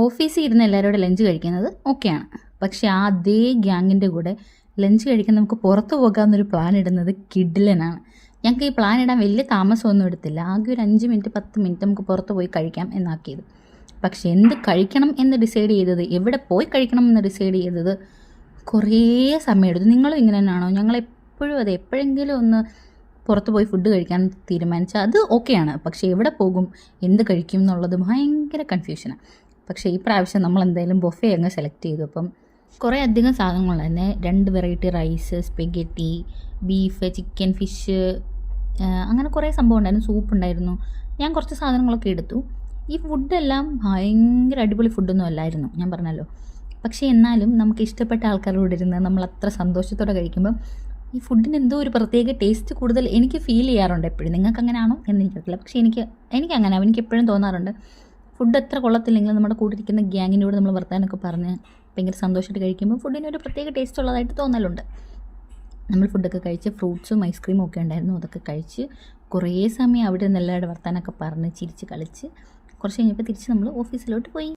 ഓഫീസിൽ ഇരുന്ന് എല്ലാവരോടും ലഞ്ച് കഴിക്കുന്നത് ഓക്കെയാണ്. പക്ഷേ ആ അതേ ഗ്യാങ്ങിൻ്റെ കൂടെ ലഞ്ച് കഴിക്കാൻ നമുക്ക് പുറത്ത് പോകാമെന്നൊരു പ്ലാൻ ഇടുന്നത് കിഡിലനാണ്. ഞങ്ങൾക്ക് ഈ പ്ലാൻ ഇടാൻ വലിയ താമസമൊന്നും എടുത്തില്ല. ആകെ ഒരു 5 മിനിറ്റ് 10 മിനിറ്റ് നമുക്ക് പുറത്ത് പോയി കഴിക്കാം എന്നാക്കിയത്. പക്ഷേ എന്ത് കഴിക്കണം എന്ന് ഡിസൈഡ് ചെയ്തത്, എവിടെ പോയി കഴിക്കണം എന്ന് ഡിസൈഡ് ചെയ്തത് കുറേ സമയമെടുത്തു. നിങ്ങളും ഇങ്ങനെ തന്നെയാണോ? ഞങ്ങളെപ്പോഴും അതെ, എപ്പോഴെങ്കിലും ഒന്ന് പുറത്ത് പോയി ഫുഡ് കഴിക്കാൻ തീരുമാനിച്ചാൽ അത് ഓക്കെയാണ്. പക്ഷേ എവിടെ പോകും, എന്ത് കഴിക്കും എന്നുള്ളത് ഭയങ്കര കൺഫ്യൂഷനാണ്. പക്ഷേ ഈ പ്രാവശ്യം നമ്മൾ എന്തായാലും ബൊഫേ അങ്ങ് സെലക്ട് ചെയ്തു. അപ്പം കുറേ അധികം സാധനങ്ങൾ തന്നെ, 2 variety rice, spaghetti, beef, chicken, fish, അങ്ങനെ കുറേ സംഭവം ഉണ്ടായിരുന്നു. സൂപ്പ് ഉണ്ടായിരുന്നു. ഞാൻ കുറച്ച് സാധനങ്ങളൊക്കെ എടുത്തു. ഈ ഫുഡെല്ലാം ഭയങ്കര അടിപൊളി ഫുഡൊന്നും അല്ലായിരുന്നു, ഞാൻ പറഞ്ഞല്ലോ. പക്ഷേ എന്നാലും നമുക്ക് ഇഷ്ടപ്പെട്ട ആൾക്കാരോട് ഇരുന്ന് നമ്മൾ അത്ര സന്തോഷത്തോടെ കഴിക്കുമ്പം ഈ ഫുഡിന് എന്തോ ഒരു പ്രത്യേക ടേസ്റ്റ് കൂടുതൽ എനിക്ക് ഫീൽ ചെയ്യാറുണ്ട് എപ്പോഴും. നിങ്ങൾക്ക് അങ്ങനെയാണോ എന്ന് എനിക്കറിയില്ല. പക്ഷേ എനിക്ക് എനിക്ക് എപ്പോഴും തോന്നാറുണ്ട്, ഫുഡ് എത്ര കൊള്ളത്തില്ലെങ്കിലും നമ്മുടെ കൂട്ടിരിക്കുന്ന ഗ്യാങ്ങിൻ്റെ കൂടെ നമ്മൾ വർത്താനൊക്കെ പറഞ്ഞ് ഭയങ്കര സന്തോഷമായിട്ട് കഴിക്കുമ്പോൾ ഫുഡിന് ഒരു പ്രത്യേക ടേസ്റ്റ് ഉള്ളതായിട്ട് തോന്നലുണ്ട്. നമ്മൾ ഫുഡൊക്കെ കഴിച്ച് ഫ്രൂട്ട്സും ഐസ്ക്രീമും ഒക്കെ ഉണ്ടായിരുന്നു. അതൊക്കെ കഴിച്ച് കുറേ സമയം അവിടെ നിന്ന് എല്ലാവരുടെ വർത്താനൊക്കെ പറഞ്ഞ് ചിരിച്ച് കളിച്ച് കുറച്ച് കഴിഞ്ഞപ്പോൾ തിരിച്ച് നമ്മൾ ഓഫീസിലോട്ട് പോയി.